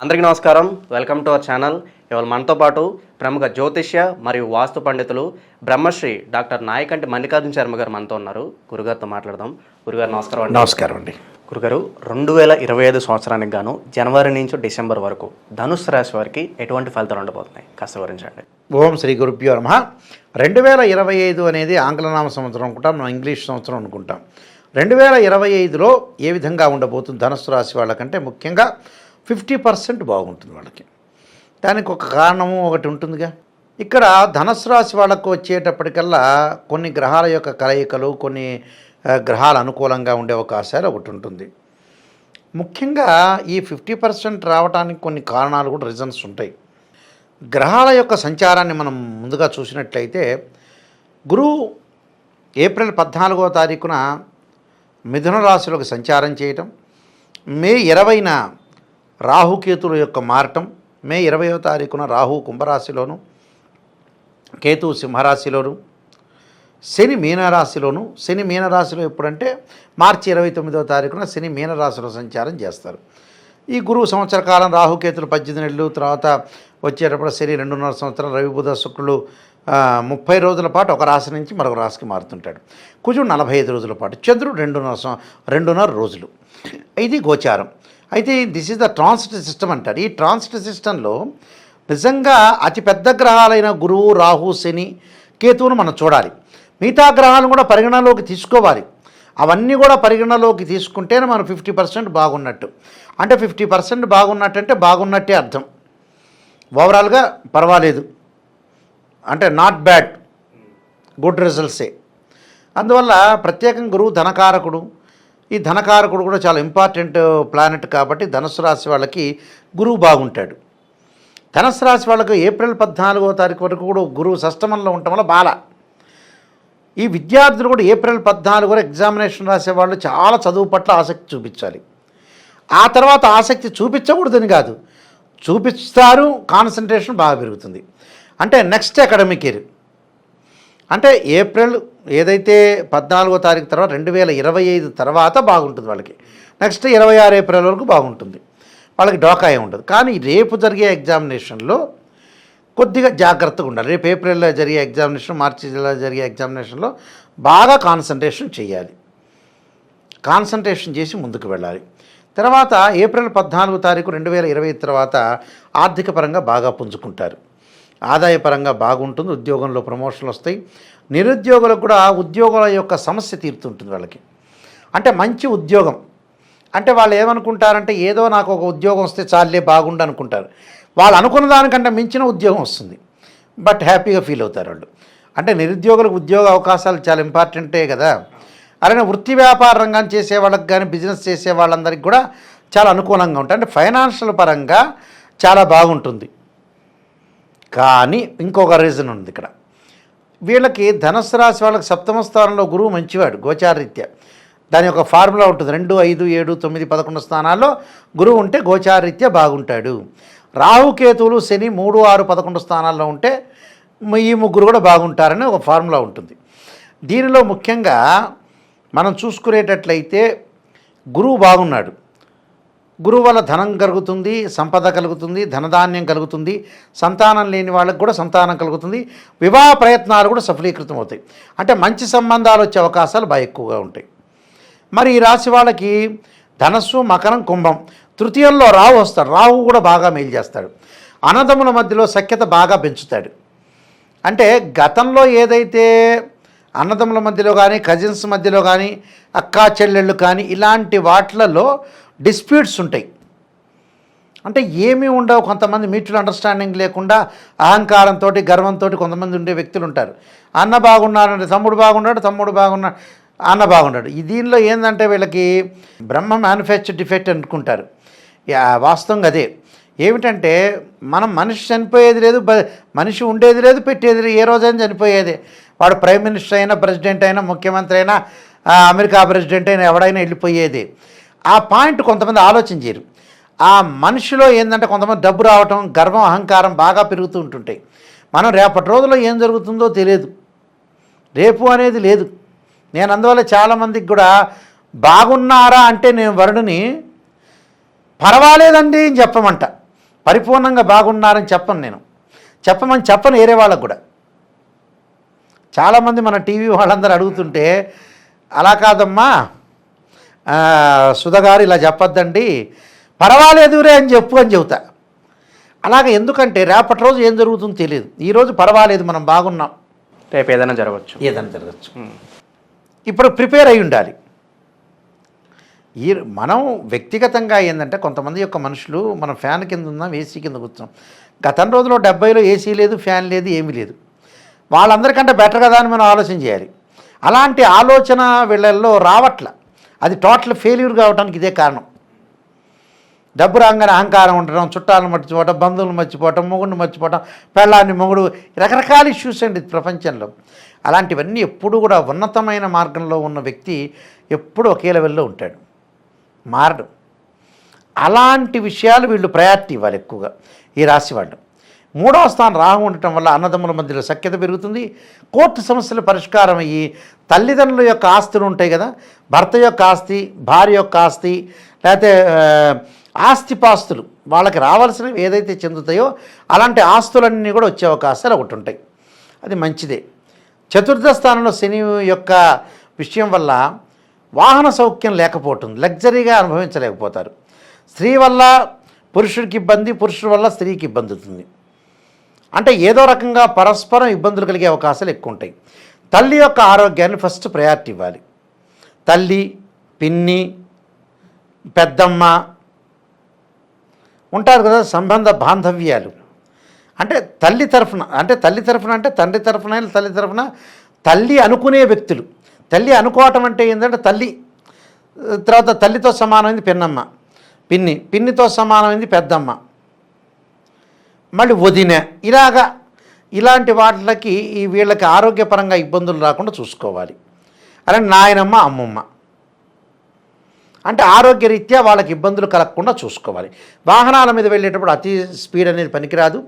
అందరికీ నమస్కారం. Welcome to our channel. ఇవాళ మనతో పాటు ప్రముఖ జ్యోతిష్య మరియు వాస్తు పండితులు బ్రహ్మశ్రీ డాక్టర్ నాయకంటి మల్లికార్జున శర్మ గారు మనతో ఉన్నారు. గురుగారితో మాట్లాడదాం. గురుగారు నమస్కారం అండి. నమస్కారం అండి. గురుగారు, 2025 సంవత్సరానికి గాను జనవరి నుంచి డిసెంబర్ వరకు ధనుస్సు రాశి వారికి ఎటువంటి ఫలితాలు ఉండబోతున్నాయి కాస్త వివరించండి. ఓం శ్రీ గురుభ్యో నమః. 2025 అనేది ఆంగ్లనామ సంవత్సరం అనుకుంటాం, మనం ఇంగ్లీష్ సంవత్సరం అనుకుంటాం. 2025లో ఏ విధంగా ఉండబోతుంది ధనుస్సు రాశి వాళ్ళకంటే ముఖ్యంగా 50% బాగుంటుంది వాళ్ళకి. దానికి ఒక కారణము ఒకటి ఉంటుందిగా. ఇక్కడ ధనుస్సు రాశి వాళ్ళకు వచ్చేటప్పటికల్లా కొన్ని గ్రహాల యొక్క కలయికలు, కొన్ని గ్రహాలు అనుకూలంగా ఉండే అవకాశాలు ఒకటి ఉంటుంది. ముఖ్యంగా ఈ 50% రావడానికి కొన్ని కారణాలు కూడా రీజన్స్ ఉంటాయి. గ్రహాల యొక్క సంచారాన్ని మనం ముందుగా చూసినట్లయితే గురువు ఏప్రిల్ 14వ తారీఖున మిథున రాశిలోకి సంచారం చేయటం, మే 20న రాహుకేతుల యొక్క మారటం, మే 20వ తారీఖున రాహు కుంభరాశిలోను, కేతువు సింహరాశిలోను, శని మీనరాశిలోను. శని మీనరాశిలో ఎప్పుడంటే మార్చి 29వ తారీఖున శని మీనరాశిలో సంచారం చేస్తారు. ఈ గురువు సంవత్సర కాలం, రాహుకేతులు 18 నెలలు, తర్వాత వచ్చేటప్పుడు శని 2.5 సంవత్సరాలు, రవి బుధ శుక్రులు 30 రోజుల పాటు ఒక రాశి నుంచి మరొక రాశికి మారుతుంటాడు. కుజుడు 45 రోజుల పాటు, చంద్రుడు 2.5 రోజులు. ఇది గోచారం. అయితే this is the transit system అంటారు. ఈ ట్రాన్సిట్ సిస్టంలో నిజంగా అతిపెద్ద గ్రహాలైన గురువు, రాహు, శని, కేతువును మనం చూడాలి. మిగతా గ్రహాలను కూడా పరిగణలోకి తీసుకోవాలి. అవన్నీ కూడా పరిగణలోకి తీసుకుంటేనే మనం 50% బాగున్నట్టు. అంటే 50% బాగున్నట్టు అంటే బాగున్నట్టే అర్థం. ఓవరాల్గా పర్వాలేదు అంటే నాట్ బ్యాడ్, గుడ్ రిజల్ట్సే. అందువల్ల ప్రత్యేకంగా గురువు ధనకారకుడు. ఈ ధనకారకుడు కూడా చాలా ఇంపార్టెంట్ ప్లానెట్ కాబట్టి ధనుస్సు రాశి వాళ్ళకి గురువు బాగుంటాడు. ధనుస్సు రాశి వాళ్ళకి ఏప్రిల్ 14వ తారీఖు వరకు కూడా గురువు షష్టమంలో ఉండటం వల్ల బాల. ఈ విద్యార్థులు కూడా ఏప్రిల్ 14 వరకు ఎగ్జామినేషన్ రాసేవాళ్ళు చాలా చదువు పట్ల ఆసక్తి చూపించాలి. ఆ తర్వాత ఆసక్తి చూపించకూడదని కాదు, చూపిస్తారు, కాన్సన్ట్రేషన్ బాగా పెరుగుతుంది. అంటే నెక్స్ట్ అకాడమిక్ ఇయర్ అంటే ఏప్రిల్ ఏదైతే 14వ తారీఖు తర్వాత 2025 తర్వాత బాగుంటుంది వాళ్ళకి. నెక్స్ట్ 26 ఏప్రిల్ వరకు బాగుంటుంది వాళ్ళకి, డోకాయ ఉండదు. కానీ రేపు జరిగే ఎగ్జామినేషన్లో కొద్దిగా జాగ్రత్తగా ఉండాలి. రేపు ఏప్రిల్లో జరిగే ఎగ్జామినేషన్, మార్చిలో జరిగే ఎగ్జామినేషన్లో బాగా కాన్సన్ట్రేషన్ చేయాలి. కాన్సన్ట్రేషన్ చేసి ముందుకు వెళ్ళాలి. తర్వాత ఏప్రిల్ 14వ తారీఖు 2025 తర్వాత ఆర్థిక పరంగా బాగా పుంజుకుంటారు. ఆదాయపరంగా బాగుంటుంది. ఉద్యోగంలో ప్రమోషన్లు వస్తాయి. నిరుద్యోగులకు కూడా ఉద్యోగాల యొక్క సమస్య తీరుతుంటుంది వాళ్ళకి. అంటే మంచి ఉద్యోగం అంటే వాళ్ళు ఏమనుకుంటారంటే ఏదో నాకు ఒక ఉద్యోగం వస్తే చాలే బాగుండు అనుకుంటారు. వాళ్ళు అనుకున్న దానికంటే మించిన ఉద్యోగం వస్తుంది, బట్ హ్యాపీగా ఫీల్ అవుతారు వాళ్ళు. అంటే నిరుద్యోగులకు ఉద్యోగ అవకాశాలు చాలా ఇంపార్టెంటే కదా. అలానే వృత్తి వ్యాపార రంగం చేసే వాళ్ళకి కానీ, బిజినెస్ చేసే వాళ్ళందరికీ కూడా చాలా అనుకూలంగా ఉంటాయి. అంటే ఫైనాన్షియల్ పరంగా చాలా బాగుంటుంది. కానీ ఇంకొక రీజన్ ఉంది ఇక్కడ. వీళ్ళకి ధనుస్సు రాశి వాళ్ళకి 7వ స్థానంలో గురువు మంచివాడు గోచారరీత్యా. దాని యొక్క ఫార్ములా ఉంటుంది. 2, 5, 7, 9, 11 స్థానాల్లో గురువు ఉంటే గోచారరీత్యా బాగుంటాడు. రాహుకేతువులు శని 3, 6, 11 స్థానాల్లో ఉంటే ఈ ముగ్గురు కూడా బాగుంటారని ఒక ఫార్ములా ఉంటుంది. దీనిలో ముఖ్యంగా మనం చూసుకునేటట్లయితే గురువు బాగున్నాడు. గురువు వల్ల ధనం కలుగుతుంది, సంపద కలుగుతుంది, ధనధాన్యం కలుగుతుంది, సంతానం లేని వాళ్ళకి కూడా సంతానం కలుగుతుంది, వివాహ ప్రయత్నాలు కూడా సఫలీకృతం అవుతాయి. అంటే మంచి సంబంధాలు వచ్చే అవకాశాలు బాగా ఎక్కువగా ఉంటాయి. మరి ఈ రాశి వాళ్ళకి ధనస్సు, మకరం, కుంభం, తృతీయంలో రాహు వస్తాడు. రాహు కూడా బాగా మేలు చేస్తాడు. అన్నదమ్ముల మధ్యలో సఖ్యత బాగా పెంచుతాడు. అంటే గతంలో ఏదైతే అన్నదమ్ముల మధ్యలో కానీ, కజిన్స్ మధ్యలో కానీ, అక్కా చెల్లెళ్ళు కానీ ఇలాంటి వాటిలలో డిస్ప్యూట్స్ ఉంటాయి. అంటే ఏమీ ఉండవు. కొంతమంది మ్యూచువల్ అండర్స్టాండింగ్ లేకుండా అహంకారంతో, గర్వంతో కొంతమంది ఉండే వ్యక్తులు ఉంటారు. అన్న బాగున్నాడంటే తమ్ముడు బాగున్నాడు, తమ్ముడు బాగున్నాడు అన్న బాగున్నాడు. ఈ దీనిలో ఏంటంటే వీళ్ళకి బ్రహ్మ మ్యానుఫ్యాక్చర్ డిఫెక్ట్ అనుకుంటారు. వాస్తవంగా అదే. ఏమిటంటే మనం మనిషి చనిపోయేది లేదు, మనిషి ఉండేది లేదు, పెట్టేది లేదు. ఏ రోజైనా చనిపోయేదే. వాడు ప్రైమ్ మినిస్టర్ అయినా, ప్రెసిడెంట్ అయినా, ముఖ్యమంత్రి అయినా, అమెరికా ప్రెసిడెంట్ అయినా ఎవడైనా వెళ్ళిపోయేది. ఆ పాయింట్ కొంతమంది ఆలోచన చేయరు. ఆ మనిషిలో ఏంటంటే కొంతమంది డబ్బు రావటం, గర్వం, అహంకారం బాగా పెరుగుతూ ఉంటుంటాయి. మనం రేపటి రోజుల్లో ఏం జరుగుతుందో తెలియదు. రేపు అనేది లేదు. నేను అందువల్ల చాలామందికి కూడా బాగున్నారా అంటే నేను వరుణుని పర్వాలేదండి అని చెప్పమంట. పరిపూర్ణంగా బాగున్నారని చెప్పను చెప్పను వేరే వాళ్ళకు కూడా. చాలామంది మన టీవీ వాళ్ళందరూ అడుగుతుంటే అలా కాదమ్మా సుధగారు ఇలా చెప్పొద్దండి, పర్వాలేదురే అని చెబుతా. అలాగే ఎందుకంటే రేపటి రోజు ఏం జరుగుతుందో తెలియదు. ఈరోజు పర్వాలేదు, మనం బాగున్నాం, రేపు ఏదైనా జరగచ్చు. ఇప్పుడు ప్రిపేర్ అయి ఉండాలి. మనం వ్యక్తిగతంగా ఏంటంటే కొంతమంది యొక్క మనుషులు మనం ఫ్యాన్ కింద ఉన్నాం, ఏసీ కింద కూర్చున్నాం. గతం రోజుల్లో 70లో ఏసీ లేదు, ఫ్యాన్ లేదు, ఏమీ లేదు. వాళ్ళందరికంటే బెటర్ కదా అని మనం ఆలోచన చేయాలి. అలాంటి ఆలోచన వీళ్ళల్లో రావట్ల. అది టోటల్ ఫెయిల్యూర్ కావడానికి ఇదే కారణం. డబ్బు రాగానే అహంకారం ఉండడం, చుట్టాలను మర్చిపోవటం, బంధువులను మర్చిపోవటం, మొగుడిని మర్చిపోవటం, పెళ్ళాన్ని మొగుడు, రకరకాల ఇష్యూస్ అండి ప్రపంచంలో. అలాంటివన్నీ ఎప్పుడు కూడా ఉన్నతమైన మార్గంలో ఉన్న వ్యక్తి ఎప్పుడు ఒకే లెవెల్లో ఉంటాడు, మారడు. అలాంటి విషయాలు వీళ్ళు ప్రయారిటీ ఇవ్వాలి ఎక్కువగా ఈ రాశి వాళ్ళు. 3వ స్థానం రాహు ఉండటం వల్ల అన్నదమ్ముల మధ్యలో సఖ్యత పెరుగుతుంది. కోర్టు సమస్యలు పరిష్కారం అయ్యి తల్లిదండ్రుల యొక్క ఆస్తులు ఉంటాయి కదా, భర్త యొక్క ఆస్తి, భార్య యొక్క ఆస్తి, లేకపోతే ఆస్తిపాస్తులు వాళ్ళకి రావాల్సినవి ఏదైతే చెందుతాయో అలాంటి ఆస్తులన్నీ కూడా వచ్చే అవకాశాలు ఒకటి ఉంటాయి. అది మంచిదే. 4వ స్థానంలో శని యొక్క విషయం వల్ల వాహన సౌఖ్యం లేకపోవటం, లగ్జరీగా అనుభవించలేకపోతారు. స్త్రీ వల్ల పురుషుడికి ఇబ్బంది, పురుషుడి వల్ల స్త్రీకి ఇబ్బంది అవుతుంది. అంటే ఏదో రకంగా పరస్పరం ఇబ్బందులు కలిగే అవకాశాలు ఎక్కువ ఉంటాయి. తల్లి యొక్క ఆరోగ్యాన్ని ఫస్ట్ ప్రయారిటీ ఇవ్వాలి. తల్లి, పిన్ని, పెద్దమ్మ ఉంటారు కదా, సంబంధ బాంధవ్యాలు. అంటే తండ్రి తరఫున అంటే తండ్రి తరఫున, తల్లి తరఫున, తల్లి అనుకునే వ్యక్తులు. తల్లి అనుకోవటం అంటే ఏంటంటే తల్లి తర్వాత తల్లితో సమానమైంది పిన్నమ్మ, పిన్నితో సమానమైంది పెద్దమ్మ, మళ్ళీ వదిన. ఇలాంటి వాటికి వీళ్ళకి ఆరోగ్యపరంగా ఇబ్బందులు రాకుండా చూసుకోవాలి. అలాంటి నాయనమ్మ, అమ్మమ్మ అంటే ఆరోగ్యరీత్యా వాళ్ళకి ఇబ్బందులు కలగకుండా చూసుకోవాలి. వాహనాల మీద వెళ్ళేటప్పుడు అతి స్పీడ్ అనేది పనికిరాదు.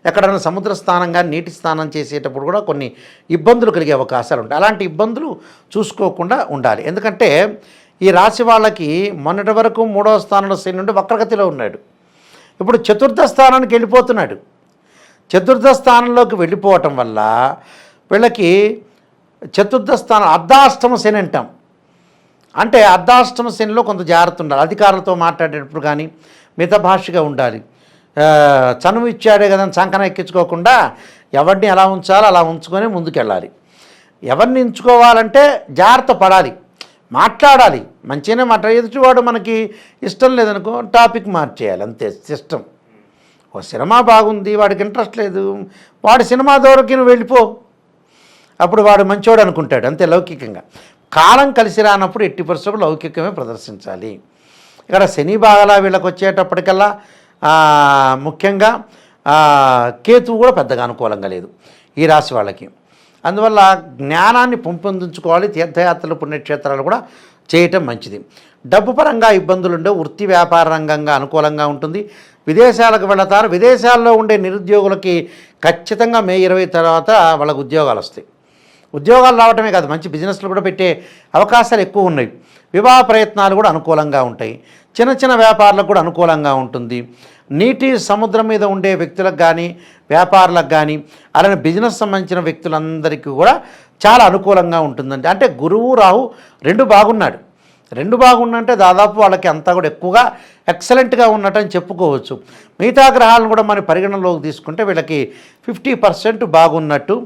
ఎక్కడైనా సముద్ర స్నానం కానీ నీటి స్నానం చేసేటప్పుడు కూడా కొన్ని ఇబ్బందులు కలిగే అవకాశాలు ఉంటాయి. అలాంటి ఇబ్బందులు చూసుకోకుండా ఉండాలి. ఎందుకంటే ఈ రాశి వాళ్ళకి మొన్నటి వరకు 3వ స్థానంలో శని నుండి వక్రగతిలో ఉన్నాడు. ఇప్పుడు 4వ స్థానానికి వెళ్ళిపోతున్నాడు. 4వ స్థానంలోకి వెళ్ళిపోవటం వల్ల వీళ్ళకి 4వ స్థానం అర్ధాష్టమ శని అంటాం. అంటే అర్ధాష్టమ శనిలో కొంత జాగ్రత్త ఉండాలి. అధికారులతో మాట్లాడేటప్పుడు కానీ మితభాషగా ఉండాలి. చనువు ఇచ్చాడే కదా చంకన ఎక్కించుకోకుండా ఎవరిని ఎలా ఉంచాలో అలా ఉంచుకొని ముందుకెళ్ళాలి. ఎవరిని ఎంచుకోవాలంటే జాగ్రత్త పడాలి, మాట్లాడాలి, మంచిగానే ఎదుటివాడు మనకి ఇష్టం లేదనుకో టాపిక్ మార్చేయాలి, అంతే సిస్టమ్. ఓ సినిమా బాగుంది, వాడికి ఇంట్రెస్ట్ లేదు, వాడి సినిమా దూరకి నువ్వు వెళ్ళిపో, అప్పుడు వాడు మంచోడు అనుకుంటాడు, అంతే. లౌకికంగా కాలం కలిసి రానప్పుడు ఎట్టి పరిస్థితుల్లో లౌకికమే ప్రదర్శించాలి. ఇక్కడ శని బాగా వీళ్ళకి వచ్చేటప్పటికల్లా ముఖ్యంగా కేతువు కూడా పెద్దగా అనుకూలంగా లేదు ఈ రాశి వాళ్ళకి. అందువల్ల జ్ఞానాన్ని పెంపొందించుకోవాలి. తీర్థయాత్రలు, పుణ్యక్షేత్రాలు కూడా చేయటం మంచిది. డబ్బు పరంగా ఇబ్బందులు ఉండవు. వృత్తి వ్యాపార రంగంగా అనుకూలంగా ఉంటుంది. విదేశాలకు వెళతారు. విదేశాల్లో ఉండే నిరుద్యోగులకి ఖచ్చితంగా మే 20 తర్వాత వాళ్ళకు ఉద్యోగాలు వస్తాయి. ఉద్యోగాలు రావటమే కాదు, మంచి బిజినెస్లు కూడా పెట్టే అవకాశాలు ఎక్కువ ఉన్నాయి. వివాహ ప్రయత్నాలు కూడా అనుకూలంగా ఉంటాయి. చిన్న చిన్న వ్యాపారాలకు కూడా అనుకూలంగా ఉంటుంది. నీటి సముద్రం మీద ఉండే వ్యక్తులకు కానీ వ్యాపారులకు కానీ అలానే బిజినెస్ సంబంధించిన వ్యక్తులందరికీ కూడా చాలా అనుకూలంగా ఉంటుందండి. అంటే గురువు రాహు రెండు బాగున్నంటే దాదాపు వాళ్ళకి అంతా కూడా ఎక్కువగా ఎక్సలెంట్గా ఉన్నట్టని చెప్పుకోవచ్చు. మిగతా గ్రహాలను కూడా మనం పరిగణనలోకి తీసుకుంటే వీళ్ళకి 50% బాగున్నట్టు.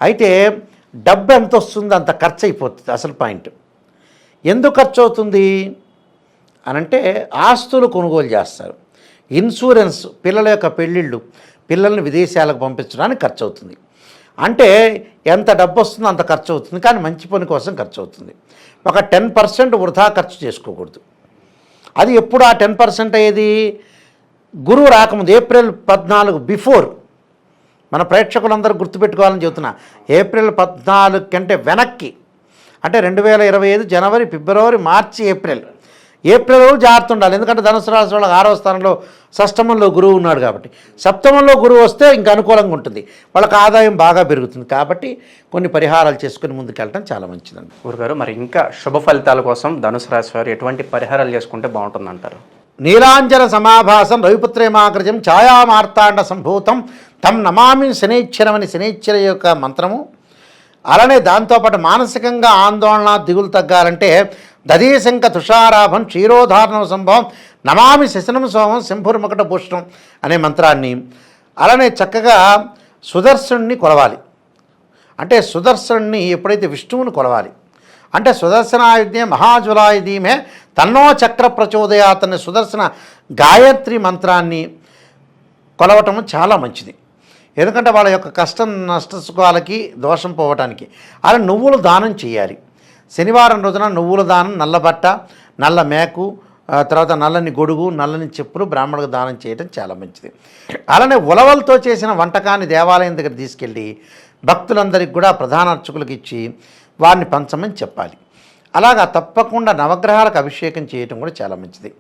అయితే డబ్బు ఎంత వస్తుందో అంత ఖర్చు అయిపోతుంది. అసలు పాయింట్ ఎందుకు ఖర్చు అవుతుంది అనంటే ఆస్తులు కొనుగోలు చేస్తారు, ఇన్సూరెన్స్, పిల్లల యొక్క పెళ్ళిళ్ళు, పిల్లల్ని విదేశాలకు పంపించడానికి ఖర్చు అవుతుంది. అంటే ఎంత డబ్బు వస్తుందో అంత ఖర్చు అవుతుంది, కానీ మంచి పని కోసం ఖర్చు అవుతుంది. ఒక 10% వృధా ఖర్చు చేసుకోకూడదు. అది ఎప్పుడు ఆ 10% అయ్యేది గురువు రాకముందు ఏప్రిల్ 14 బిఫోర్. మన ప్రేక్షకులందరూ గుర్తుపెట్టుకోవాలని చెబుతున్నా, ఏప్రిల్ 14 కంటే వెనక్కి, అంటే 2025 జనవరి, ఫిబ్రవరి, మార్చి, ఏప్రిల్ జాగ్రత్త ఉండాలి. ఎందుకంటే ధనుసు రాశి వాళ్ళకి 6వ స్థానంలో షష్టమంలో గురువు ఉన్నాడు కాబట్టి, సప్తమంలో గురువు వస్తే ఇంకా అనుకూలంగా ఉంటుంది, వాళ్ళకి ఆదాయం బాగా పెరుగుతుంది. కాబట్టి కొన్ని పరిహారాలు చేసుకుని ముందుకెళ్ళడం చాలా మంచిదండి. గురుగారు, మరి ఇంకా శుభ ఫలితాల కోసం ధనుసు రాశి వారు ఎటువంటి పరిహారాలు చేసుకుంటే బాగుంటుందంటారు? నీలాంజన సమాభాసం రవిపుత్రేమాగ్రజం ఛాయామార్తాండ సంభూతం తం నమామి శనైశ్చరమని శనైశ్చర యొక్క మంత్రము. అలానే దాంతోపాటు మానసికంగా ఆందోళన దిగులు తగ్గాలంటే దదీశంక తుషారాభం క్షీరోధారణం సంభవం నమామి శశనం సోమం శంభుర్మకట భూషణం అనే మంత్రాన్ని. అలానే చక్కగా సుదర్శనుణ్ణి కొలవాలి. అంటే సుదర్శనుణ్ణి ఎప్పుడైతే విష్ణువుని కొలవాలి అంటే సుదర్శనాయుధ్యే మహాజ్వలాయుధీమే తన్నో చక్ర ప్రచోదయాతని సుదర్శన గాయత్రి మంత్రాన్ని కొలవటం చాలా మంచిది. ఎందుకంటే వాళ్ళ యొక్క కష్టం నష్టసుఖాలకి దోషం పోవటానికి. అలా నువ్వులు దానం చేయాలి. శనివారం రోజున నువ్వుల దానం, నల్ల బట్ట, నల్ల మేకు, తర్వాత నల్లని గొడుగు, నల్లని చెప్పులు బ్రాహ్మణులకు దానం చేయడం చాలా మంచిది. అలానే ఉలవలతో చేసిన వంటకాన్ని దేవాలయం దగ్గర తీసుకెళ్ళి భక్తులందరికీ కూడా ప్రధాన అర్చకులకు ఇచ్చి వారిని పంచమని చెప్పాలి. అలాగా తప్పకుండా నవగ్రహాలకు అభిషేకం చేయటం కూడా చాలా మంచిది.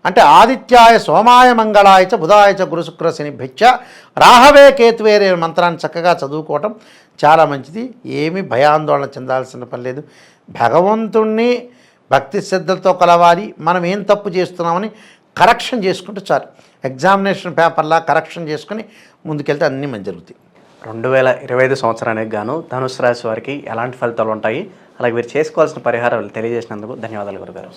అంటే ఆదిత్యాయ సోమాయ మంగళాయ చ బుధాయ చ గురు శుక్ర శనిభ్యచ్చ రాహవే కేతువేరే మంత్రాన్ని చక్కగా చదువుకోవటం చాలా మంచిది. ఏమీ భయాందోళన చెందాల్సిన పని లేదు. భగవంతుణ్ణి భక్తి శ్రద్ధలతో కొలవాలి. మనం ఏం తప్పు చేస్తున్నామని కరెక్షన్ చేసుకుంటే చాలు. ఎగ్జామినేషన్ పేపర్లా కరెక్షన్ చేసుకుని ముందుకెళ్తే అన్నీ మంచి జరుగుతాయి. 2025 సంవత్సరానికి గాను ధనుసు రాశి వారికి ఎలాంటి ఫలితాలు ఉంటాయి, అలాగే మీరు చేసుకోవాల్సిన పరిహారాలు తెలియజేసినందుకు ధన్యవాదాలు గురుగారు.